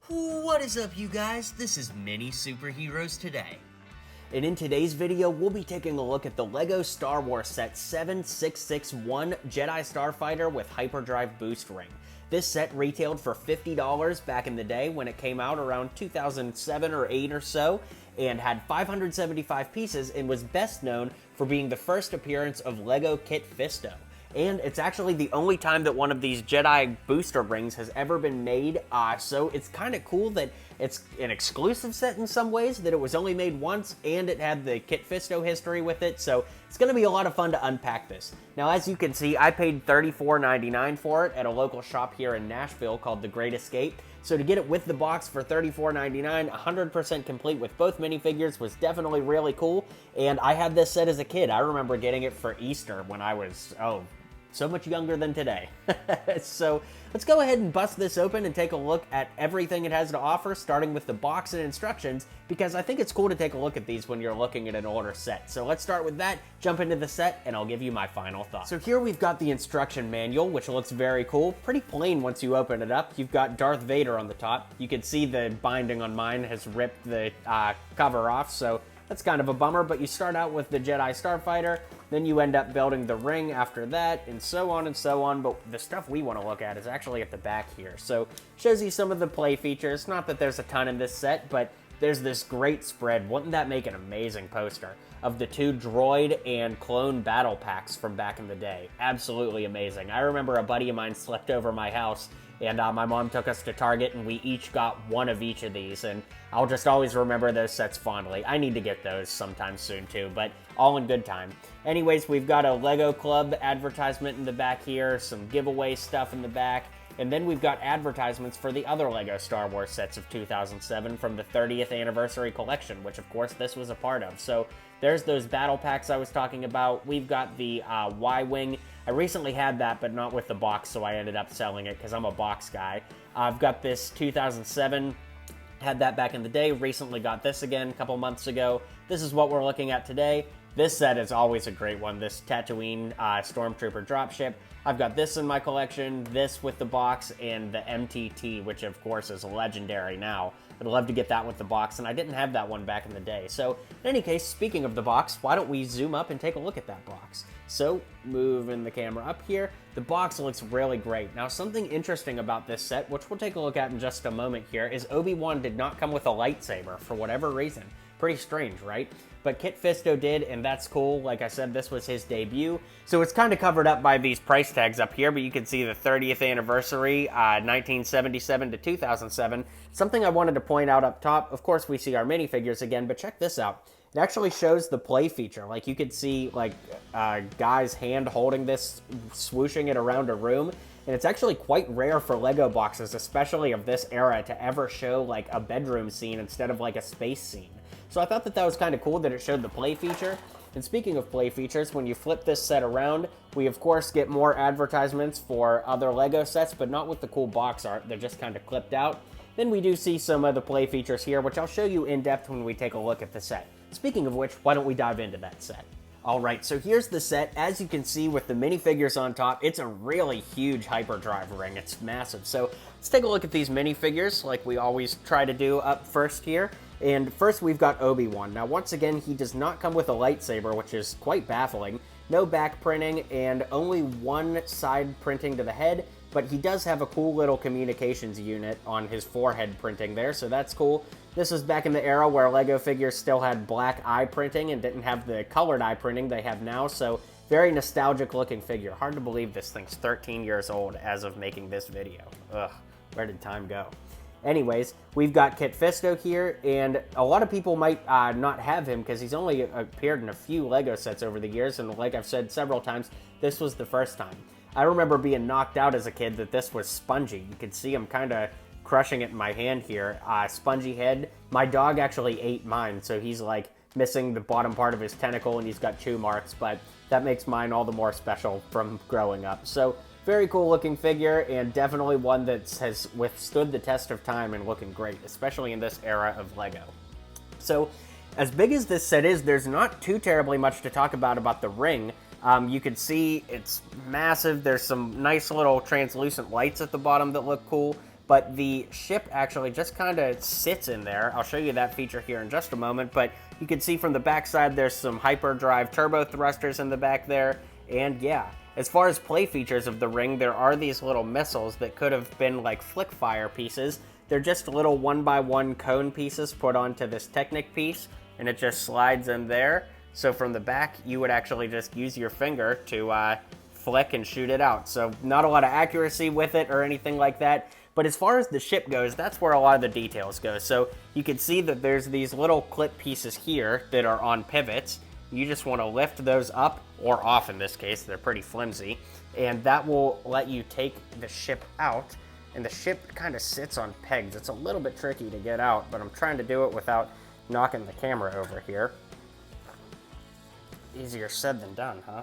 What is up, you guys? This is Mini Superheroes Today. And in today's video, we'll be taking a look at the LEGO Star Wars set 7661 Jedi Starfighter with Hyperdrive Booster Ring. This set retailed for $50 back in the day when it came out around 2007 or 8 or so, and had 575 pieces and was best known for being the first appearance of LEGO Kit Fisto. And it's actually the only time that one of these Jedi booster rings has ever been made, so it's kind of cool that it's an exclusive set in some ways, that it was only made once, and it had the Kit Fisto history with it, so it's going to be a lot of fun to unpack this. Now, as you can see, I paid $34.99 for it at a local shop here in Nashville called The Great Escape, so to get it with the box for $34.99, 100% complete with both minifigures, was definitely really cool, and I had this set as a kid. I remember getting it for Easter when I was, so much younger than today. So let's go ahead and bust this open and take a look at everything it has to offer, starting with the box and instructions, because I think it's cool to take a look at these when you're looking at an older set. So let's start with that, jump into the set, and I'll give you my final thoughts. So here we've got the instruction manual, which looks very cool. Pretty plain once you open it up. You've got Darth Vader on the top. You can see the binding on mine has ripped the cover off, so that's kind of a bummer, but you start out with the Jedi Starfighter, then you end up building the ring after that, and so on, but the stuff we want to look at is actually at the back here. So, shows you some of the play features. Not that there's a ton in this set, but there's this great spread. Wouldn't that make an amazing poster of the two droid and clone battle packs from back in the day? Absolutely amazing. I remember a buddy of mine slept over my house, and my mom took us to Target, and we each got one of each of these, and I'll just always remember those sets fondly. I need to get those sometime soon, too, but all in good time. Anyways, we've got a LEGO Club advertisement in the back here, some giveaway stuff in the back, and then we've got advertisements for the other LEGO Star Wars sets of 2007 from the 30th Anniversary Collection, which, of course, this was a part of. So there's those battle packs I was talking about. We've got the Y-Wing. I recently had that, but not with the box, so I ended up selling it because I'm a box guy. I've got this 2007, had that back in the day, recently got this again a couple months ago. This is what we're looking at today. This set is always a great one, this Tatooine Stormtrooper dropship. I've got this in my collection, this with the box, and the MTT, which of course is legendary now. I'd love to get that with the box, and I didn't have that one back in the day. So, in any case, speaking of the box, why don't we zoom up and take a look at that box? So, moving the camera up here, the box looks really great. Now, something interesting about this set, which we'll take a look at in just a moment here, is Obi-Wan did not come with a lightsaber for whatever reason. Pretty strange, right? But Kit Fisto did, and that's cool. Like I said, this was his debut. So it's kind of covered up by these price tags up here, but you can see the 30th anniversary, 1977 to 2007. Something I wanted to point out up top, of course we see our minifigures again, but check this out. It actually shows the play feature. Like you could see like guy's hand holding this, swooshing it around a room. And it's actually quite rare for LEGO boxes, especially of this era, to ever show like a bedroom scene instead of like a space scene. So I thought that was kind of cool that it showed the play feature. And speaking of play features, when you flip this set around, we of course get more advertisements for other LEGO sets, but not with the cool box art. They're just kind of clipped out. Then we do see some of the play features here, which I'll show you in depth when we take a look at the set. Speaking of which, why don't we dive into that set? Alright, so here's the set. As you can see with the minifigures on top, it's a really huge hyperdrive ring. It's massive. So let's take a look at these minifigures like we always try to do up first here. And first we've got Obi-Wan. Now once again, he does not come with a lightsaber, which is quite baffling. No back printing and only one side printing to the head, but he does have a cool little communications unit on his forehead printing there, so that's cool. This was back in the era where LEGO figures still had black eye printing and didn't have the colored eye printing they have now, so very nostalgic looking figure. Hard to believe this thing's 13 years old as of making this video. Ugh, where did time go? Anyways, we've got Kit Fisto here, and a lot of people might not have him because he's only appeared in a few LEGO sets over the years, and like I've said several times, this was the first time. I remember being knocked out as a kid that this was spongy. You could see him kind of crushing it in my hand here. Spongy head. My dog actually ate mine, so he's like missing the bottom part of his tentacle, and he's got chew marks, but that makes mine all the more special from growing up. So very cool looking figure, and definitely one that has withstood the test of time and looking great, especially in this era of LEGO. So, as big as this set is, there's not too terribly much to talk about the ring. You can see it's massive. There's some nice little translucent lights at the bottom that look cool. but the ship actually just kind of sits in there. I'll show you that feature here in just a moment, but you can see from the backside there's some hyperdrive turbo thrusters in the back there, and yeah. As far as play features of the ring, there are these little missiles that could have been like flick fire pieces. They're just little 1x1 cone pieces put onto this Technic piece, and it just slides in there. So from the back, you would actually just use your finger to flick and shoot it out. So not a lot of accuracy with it or anything like that. But as far as the ship goes, that's where a lot of the details go. So you can see that there's these little clip pieces here that are on pivots. You just want to lift those up, or off in this case, they're pretty flimsy, and that will let you take the ship out, and the ship kind of sits on pegs. It's a little bit tricky to get out, but I'm trying to do it without knocking the camera over here. Easier said than done, huh?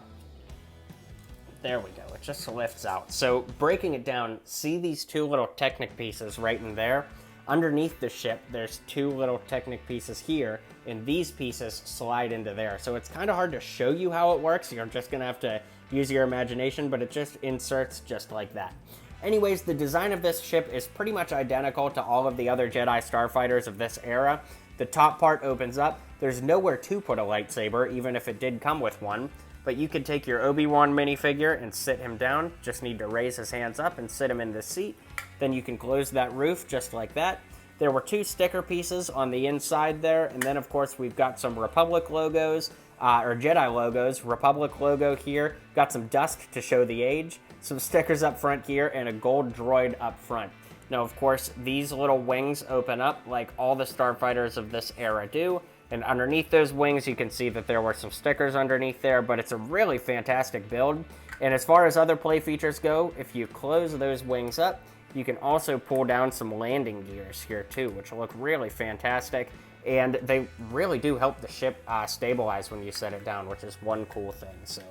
There we go, it just lifts out. So breaking it down, see these two little Technic pieces right in there? Underneath the ship, there's two little Technic pieces here, and these pieces slide into there. So it's kind of hard to show you how it works. You're just gonna have to use your imagination, but it just inserts just like that. Anyways, the design of this ship is pretty much identical to all of the other Jedi Starfighters of this era. The top part opens up. There's nowhere to put a lightsaber, even if it did come with one. But you could take your Obi-Wan minifigure and sit him down. Just need to raise his hands up and sit him in this seat. Then you can close that roof just like that. There were two sticker pieces on the inside there, and then of course we've got some Republic logos, or Jedi logos. Republic logo here, got some dust to show the age, some stickers up front here, and a gold droid up front. Now of course these little wings open up like all the Starfighters of this era do, and underneath those wings you can see that there were some stickers underneath there, but it's a really fantastic build. And as far as other play features go, if you close those wings up, you can also pull down some landing gears here too, which look really fantastic. And they really do help the ship stabilize when you set it down, which is one cool thing. So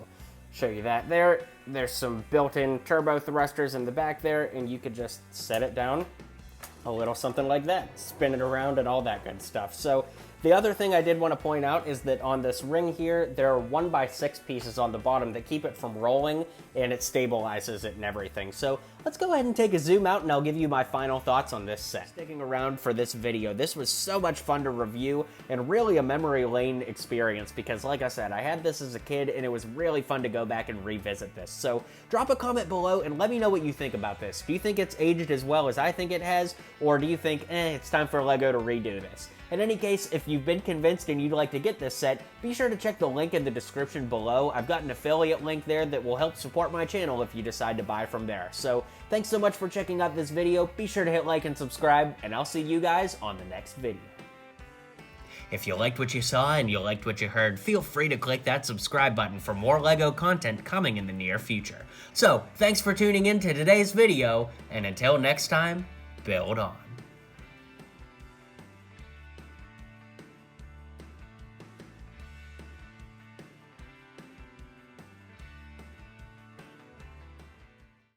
show you that there. There's some built-in turbo thrusters in the back there, and you could just set it down a little something like that, spin it around and all that good stuff. So the other thing I did want to point out is that on this ring here, there are 1x6 pieces on the bottom that keep it from rolling, and it stabilizes it and everything. So let's go ahead and take a zoom out, and I'll give you my final thoughts on this set. Sticking around for this video. This was so much fun to review, and really a memory lane experience, because like I said, I had this as a kid, and it was really fun to go back and revisit this. So drop a comment below and let me know what you think about this. Do you think it's aged as well as I think it has, or do you think, it's time for LEGO to redo this? In any case, if you've been convinced and you'd like to get this set, be sure to check the link in the description below. I've got an affiliate link there that will help support my channel if you decide to buy from there. So thanks so much for checking out this video. Be sure to hit like and subscribe, and I'll see you guys on the next video. If you liked what you saw and you liked what you heard, feel free to click that subscribe button for more LEGO content coming in the near future. So, thanks for tuning in to today's video, and until next time, build on.